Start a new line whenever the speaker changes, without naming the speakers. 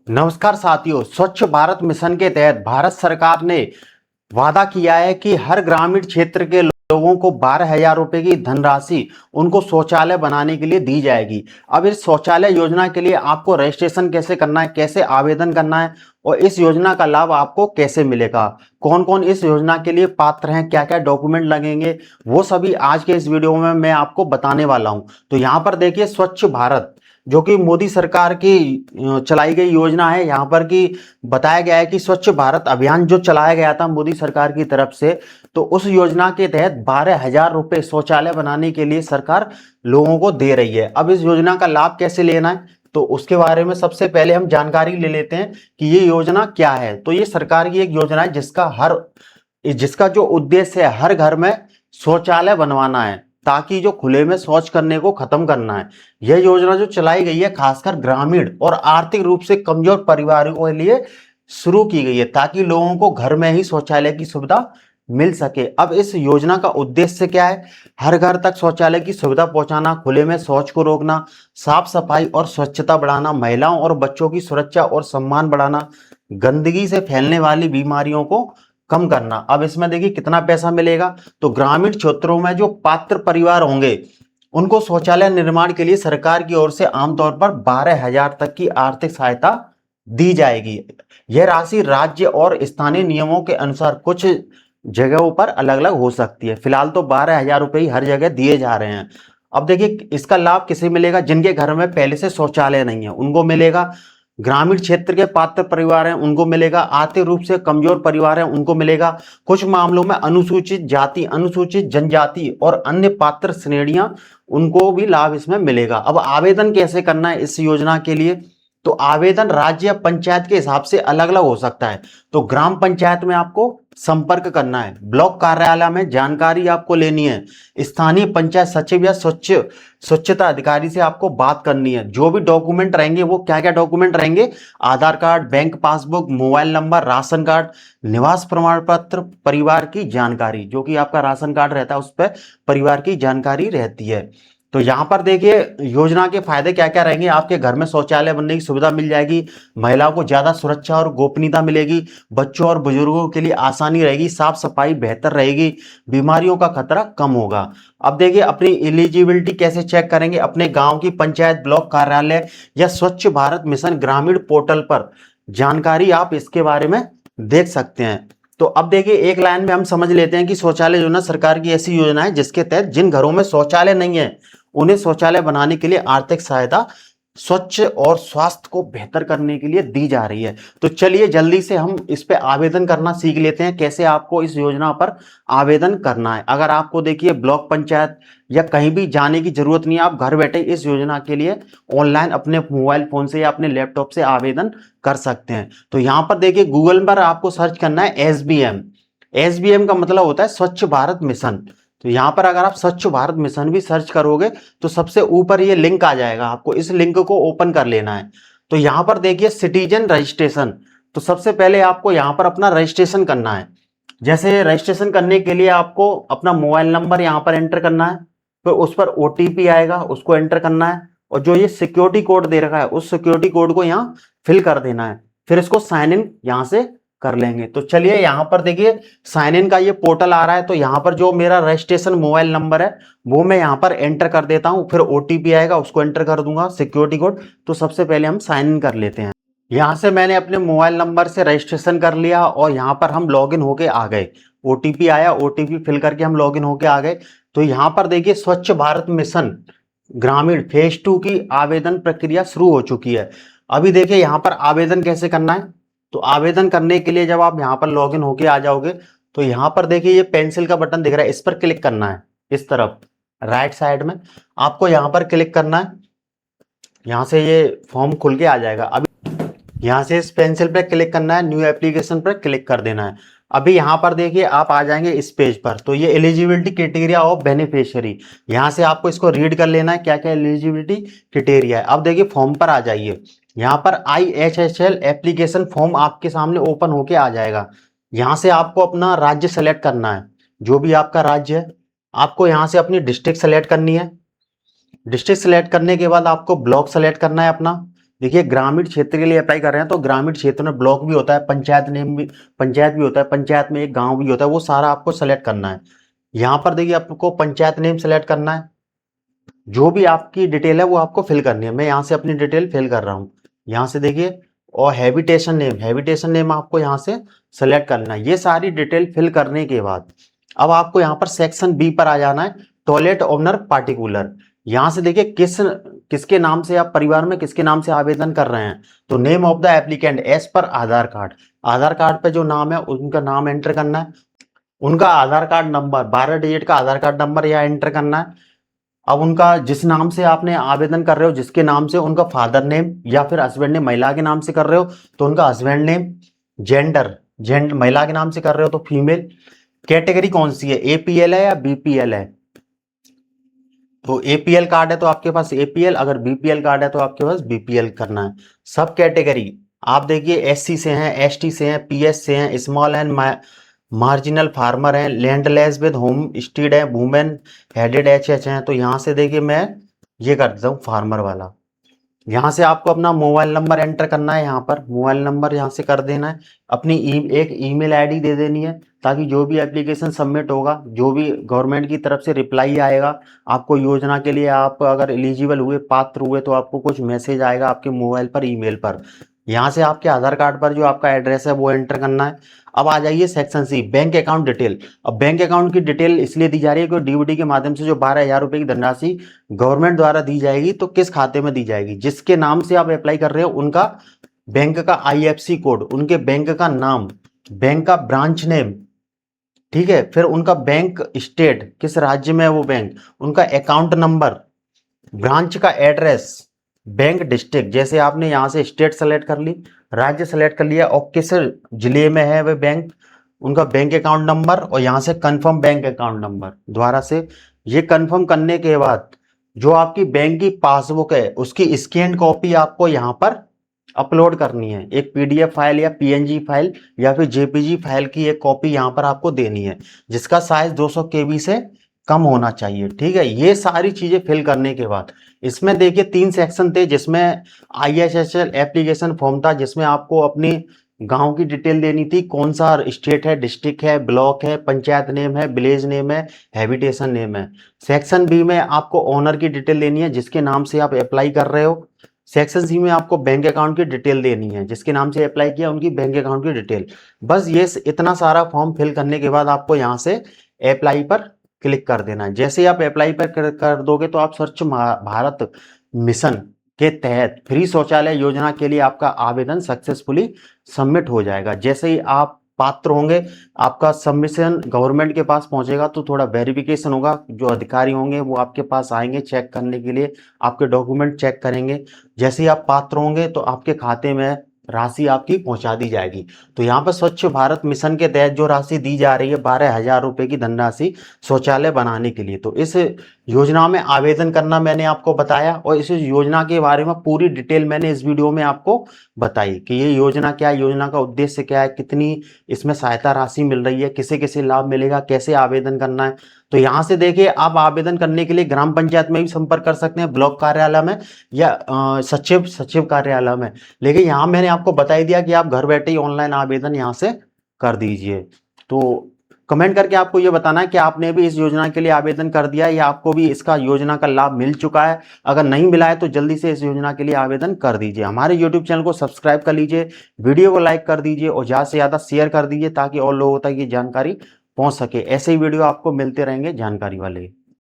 नमस्कार साथियों। स्वच्छ भारत मिशन के तहत भारत सरकार ने वादा किया है कि हर ग्रामीण क्षेत्र के लोगों को 12,000 रुपए की धनराशि उनको शौचालय बनाने के लिए दी जाएगी। अब इस शौचालय योजना के लिए आपको रजिस्ट्रेशन कैसे करना है, कैसे आवेदन करना है और इस योजना का लाभ आपको कैसे मिलेगा, कौन कौन इस योजना के लिए पात्र हैं, क्या क्या डॉक्यूमेंट लगेंगे, वो सभी आज के इस वीडियो में मैं आपको बताने वाला हूं। तो यहाँ पर देखिए, स्वच्छ भारत जो कि मोदी सरकार की चलाई गई योजना है। यहाँ पर कि बताया गया है कि स्वच्छ भारत अभियान जो चलाया गया था मोदी सरकार की तरफ से, तो उस योजना के तहत 12,000 रुपए शौचालय बनाने के लिए सरकार लोगों को दे रही है। अब इस योजना का लाभ कैसे लेना है, तो उसके बारे में सबसे पहले हम जानकारी ले लेते हैं कि ये योजना क्या है। तो ये सरकार की एक योजना है जिसका जो उद्देश्य है हर घर में शौचालय बनवाना है, ताकि जो खुले में शौच करने को खत्म करना है। यह योजना जो चलाई गई है खासकर ग्रामीण और आर्थिक रूप से कमजोर परिवारों के लिए शुरू की गई है, ताकि लोगों को घर में ही शौचालय की सुविधा मिल सके। अब इस योजना का उद्देश्य क्या है? हर घर तक शौचालय की सुविधा पहुंचाना, खुले में शौच को रोकना, साफ सफाई और स्वच्छता बढ़ाना, महिलाओं और बच्चों की सुरक्षा और सम्मान बढ़ाना, गंदगी से फैलने वाली बीमारियों को कम करना। अब इसमें देखिए कितना पैसा मिलेगा। तो ग्रामीण क्षेत्रों में जो पात्र परिवार होंगे उनको शौचालय निर्माण के लिए सरकार की ओर से आमतौर पर 12,000 तक की आर्थिक सहायता दी जाएगी। यह राशि राज्य और स्थानीय नियमों के अनुसार कुछ जगहों पर अलग अलग हो सकती है। फिलहाल तो 12,000 रुपए ही हर जगह दिए जा रहे हैं। अब देखिए इसका लाभ किसे मिलेगा? जिनके घर में पहले से शौचालय नहीं है उनको मिलेगा, ग्रामीण क्षेत्र के पात्र परिवार हैं उनको मिलेगा, आर्थिक रूप से कमजोर परिवार हैं उनको मिलेगा, कुछ मामलों में अनुसूचित जाति, अनुसूचित जनजाति और अन्य पात्र श्रेणियां, उनको भी लाभ इसमें मिलेगा। अब आवेदन कैसे करना है इस योजना के लिए? तो आवेदन राज्य या पंचायत के हिसाब से अलग अलग हो सकता है। तो ग्राम पंचायत में आपको संपर्क करना है, ब्लॉक कार्यालय में जानकारी आपको लेनी है, स्थानीय पंचायत सचिव या स्वच्छता अधिकारी से आपको बात करनी है। जो भी डॉक्यूमेंट रहेंगे वो क्या क्या डॉक्यूमेंट रहेंगे? Aadhaar card, bank passbook, mobile number, ration card, निवास प्रमाण पत्र, परिवार की जानकारी, जो कि आपका राशन कार्ड रहता है उस पर परिवार की जानकारी रहती है। तो यहाँ पर देखिए योजना के फायदे क्या क्या रहेंगे। आपके घर में शौचालय बनने की सुविधा मिल जाएगी, महिलाओं को ज्यादा सुरक्षा और गोपनीयता मिलेगी, बच्चों और बुजुर्गों के लिए आसानी रहेगी, साफ सफाई बेहतर रहेगी, बीमारियों का खतरा कम होगा। अब देखिए अपनी एलिजिबिलिटी कैसे चेक करेंगे? अपने गांव की पंचायत, ब्लॉक कार्यालय या स्वच्छ भारत मिशन ग्रामीण पोर्टल पर जानकारी आप इसके बारे में देख सकते हैं। तो अब देखिए एक लाइन में हम समझ लेते हैं कि शौचालय योजना सरकार की ऐसी योजना है जिसके तहत जिन घरों में शौचालय नहीं है उन्हें शौचालय बनाने के लिए आर्थिक सहायता स्वच्छ और स्वास्थ्य को बेहतर करने के लिए दी जा रही है। तो चलिए जल्दी से हम इस पे आवेदन करना सीख लेते हैं, कैसे आपको इस योजना पर आवेदन करना है। अगर आपको देखिए ब्लॉक पंचायत या कहीं भी जाने की जरूरत नहीं है, आप घर बैठे इस योजना के लिए ऑनलाइन अपने मोबाइल फोन से या अपने लैपटॉप से आवेदन कर सकते हैं। तो यहाँ पर देखिए गूगल पर आपको सर्च करना है एसबीएम। एसबीएम का मतलब होता है स्वच्छ भारत मिशन। तो यहां पर अगर आप स्वच्छ भारत मिशन भी सर्च करोगे तो सबसे ऊपर ये लिंक आ जाएगा, आपको इस लिंक को ओपन कर लेना है। तो यहां पर देखिए सिटीजन रजिस्ट्रेशन। तो सबसे पहले आपको यहां पर अपना रजिस्ट्रेशन करना है। जैसे रजिस्ट्रेशन करने के लिए आपको अपना मोबाइल नंबर यहां पर एंटर करना है, फिर उस पर ओटीपी आएगा उसको एंटर करना है, और जो ये सिक्योरिटी कोड दे रखा है उस सिक्योरिटी कोड को यहाँ फिल कर देना है। फिर इसको साइन इन यहां से कर लेंगे। तो चलिए यहां पर देखिए साइन इन का ये पोर्टल आ रहा है। तो यहां पर जो मेरा रजिस्ट्रेशन मोबाइल नंबर है वो मैं यहां पर एंटर कर देता हूं, फिर ओटीपी आएगा उसको एंटर कर दूंगा, सिक्योरिटी कोड। तो सबसे पहले हम साइन इन कर लेते हैं। यहां से मैंने अपने मोबाइल नंबर से रजिस्ट्रेशन कर लिया और यहां पर हम लॉगिन होके आ गए। ओटीपी आया, ओटीपी फिल करके हम लॉगिन होके आ गए। तो यहां पर देखिए स्वच्छ भारत मिशन ग्रामीण फेज 2 की आवेदन प्रक्रिया शुरू हो चुकी है। अभी देखिए यहां पर आवेदन कैसे करना है। तो आवेदन करने के लिए जब आप यहां पर लॉगिन होके आ जाओगे तो यहां पर देखिए ये पेंसिल का बटन दिख रहा है, इस पर क्लिक करना है। इस तरफ राइट साइड में आपको यहां पर क्लिक करना है। यहां से ये फॉर्म खुल के आ जाएगा। अभी यहां से इस पेंसिल पे क्लिक करना है, न्यू एप्लीकेशन पर क्लिक कर देना है। अभी यहां पर देखिए आप आ जाएंगे इस पेज पर। तो ये एलिजिबिलिटी क्राइटेरिया ऑफ बेनिफिशियरी, यहां से आपको इसको रीड कर लेना है क्या क्या एलिजिबिलिटी क्राइटेरिया है। अब देखिए फॉर्म पर आ जाइए। यहाँ पर IHHL एप्लीकेशन फॉर्म आपके सामने ओपन होके आ जाएगा। यहाँ से आपको अपना राज्य सेलेक्ट करना है, जो भी आपका राज्य है। आपको यहाँ से अपनी डिस्ट्रिक्ट सेलेक्ट करनी है। डिस्ट्रिक्ट सेलेक्ट करने के बाद आपको ब्लॉक सेलेक्ट करना है अपना। देखिए ग्रामीण क्षेत्र के लिए अप्लाई कर रहे हैं तो ग्रामीण क्षेत्र में ब्लॉक भी होता है, पंचायत नेम भी, पंचायत भी होता है, पंचायत में एक गांव भी होता है, वो सारा आपको सेलेक्ट करना है। यहाँ पर देखिए आपको पंचायत नेम सेलेक्ट करना है, जो भी आपकी डिटेल है वो आपको फिल करनी है। मैं यहाँ से अपनी डिटेल फिल कर रहा हूँ, यहाँ से देखिए। और हैबिटेशन नेम आपको यहाँ से सेलेक्ट करना है। ये सारी डिटेल फिल करने के बाद अब आपको यहाँ पर सेक्शन बी पर आ जाना है, टॉयलेट ओनर पार्टिकुलर। यहाँ से देखिए किसके नाम से आप परिवार में किसके नाम से आवेदन कर रहे हैं, तो name of the applicant as per Aadhaar card. Aadhaar card पे जो नाम है उनका नाम एंटर करना है, उनका आधार कार्ड नंबर 12 डिजिट का आधार कार्ड नंबर यहाँ एंटर करना है। अब उनका जिस नाम से आपने आवेदन कर रहे हो, जिसके नाम से, उनका फादर नेम या फिर हस्बैंड नेम, महिला के नाम से कर रहे हो तो उनका हस्बैंड नेम, जेंडर महिला के नाम से कर रहे हो तो फीमेल, कैटेगरी कौन सी है, एपीएल है या बीपीएल है। तो एपीएल कार्ड है तो आपके पास एपीएल, अगर बीपीएल कार्ड है तो आपके पास बीपीएल करना है। सब कैटेगरी आप देखिए एससी से हैं, एसटी से हैं, पीएस से हैं, स्मॉल एंड मार्जिनल फार्मर हैं, लैंडलेस विद होम स्टेड है, वुमेन हेडेड एचएच हैं। तो यहाँ से देखिए मैं ये कर देता हूँ फार्मर वाला। यहाँ से आपको अपना मोबाइल नंबर एंटर करना है, यहाँ पर मोबाइल नंबर यहाँ से कर देना है। अपनी एक ईमेल आईडी दे देनी है, ताकि जो भी एप्लीकेशन सबमिट होगा, जो भी गवर्नमेंट की तरफ से रिप्लाई आएगा आपको योजना के लिए, आप अगर एलिजिबल हुए, पात्र हुए, तो आपको कुछ मैसेज आएगा आपके मोबाइल पर, ईमेल पर। यहाँ से आपके आधार कार्ड पर जो आपका एड्रेस है वो एंटर करना है। अब आ जाइए section C, bank account detail. अब बैंक अकाउंट की डिटेल इसलिए दी जा रही है कि डीबीटी के माध्यम से जो 12,000 रुपए की धनराशि गवर्नमेंट द्वारा दी जाएगी, तो किस खाते में दी जाएगी, जिसके नाम से आप अप्लाई कर रहे हो उनका बैंक का आईएफएससी कोड, उनके बैंक का नाम, बैंक का ब्रांच नेम, ठीक है, फिर उनका बैंक स्टेट, किस राज्य में है वो बैंक, उनका अकाउंट नंबर, ब्रांच का एड्रेस, बैंक डिस्ट्रिक्ट, जैसे आपने यहाँ से स्टेट सेलेक्ट कर ली, राज्य सेलेक्ट कर लिया, और किस जिले में है वह बैंक, उनका बैंक अकाउंट नंबर, और यहाँ से कंफर्म बैंक अकाउंट नंबर द्वारा से ये कंफर्म करने के बाद जो आपकी बैंक की पासबुक है उसकी स्कैन कॉपी आपको यहाँ पर अपलोड करनी है। एक पीडीएफ फाइल या पीएनजी फाइल या फिर जेपीजी फाइल की एक कॉपी यहाँ पर आपको देनी है, जिसका साइज 200 केबी से कम होना चाहिए, ठीक है। ये सारी चीजें फिल करने के बाद इसमें देखिए 3 सेक्शन थे, जिसमें आईएसएचएल एप्लीकेशन फॉर्म था, जिसमें आपको अपनी गांव की डिटेल देनी थी, कौन सा स्टेट है, डिस्ट्रिक्ट है, ब्लॉक है, पंचायत नेम है, विलेज नेम है, हैबिटेशन नेम है। सेक्शन बी में आपको ओनर की डिटेल देनी है, जिसके नाम से आप अप्लाई कर रहे हो। सेक्शन सी में आपको बैंक अकाउंट की डिटेल देनी है, जिसके नाम से अप्लाई किया उनकी बैंक अकाउंट की डिटेल। बस ये इतना सारा फॉर्म फिल करने के बाद आपको यहाँ से अप्लाई पर क्लिक कर देना है। जैसे ही आप अप्लाई पर कर दोगे तो आप स्वच्छ भारत मिशन के तहत फ्री शौचालय योजना के लिए आपका आवेदन सक्सेसफुली सबमिट हो जाएगा। जैसे ही आप पात्र होंगे, आपका सबमिशन गवर्नमेंट के पास पहुंचेगा तो थोड़ा वेरिफिकेशन होगा, जो अधिकारी होंगे वो आपके पास आएंगे चेक करने के लिए, आपके डॉक्यूमेंट चेक करेंगे। जैसे ही आप पात्र होंगे तो आपके खाते में राशि आपकी पहुंचा दी जाएगी। तो यहाँ पर स्वच्छ भारत मिशन के तहत जो राशि दी जा रही है 12,000 रुपए की धनराशि शौचालय बनाने के लिए, तो इस योजना में आवेदन करना मैंने आपको बताया, और इस योजना के बारे में पूरी डिटेल मैंने इस वीडियो में आपको बताई कि ये योजना क्या है, योजना का उद्देश्य क्या है, कितनी इसमें सहायता राशि मिल रही है, किसे किसे लाभ मिलेगा, कैसे आवेदन करना है। तो यहाँ से देखिए आप आवेदन करने के लिए ग्राम पंचायत में भी संपर्क कर सकते हैं, ब्लॉक कार्यालय में या सचिव कार्यालय में। लेकिन यहाँ मैंने आपको बता ही दिया कि आप घर बैठे ही ऑनलाइन आवेदन यहाँ से कर दीजिए। तो कमेंट करके आपको ये बताना है कि आपने भी इस योजना के लिए आवेदन कर दिया है या आपको भी इसका योजना का लाभ मिल चुका है। अगर नहीं मिला है तो जल्दी से इस योजना के लिए आवेदन कर दीजिए। हमारे YouTube चैनल को सब्सक्राइब कर लीजिए, वीडियो को लाइक कर दीजिए और ज़्यादा से ज़्यादा शेयर कर दीजिए, ताकि और लोगों तक ये जानकारी पहुंच सके। ऐसे ही वीडियो आपको मिलते रहेंगे जानकारी वाले।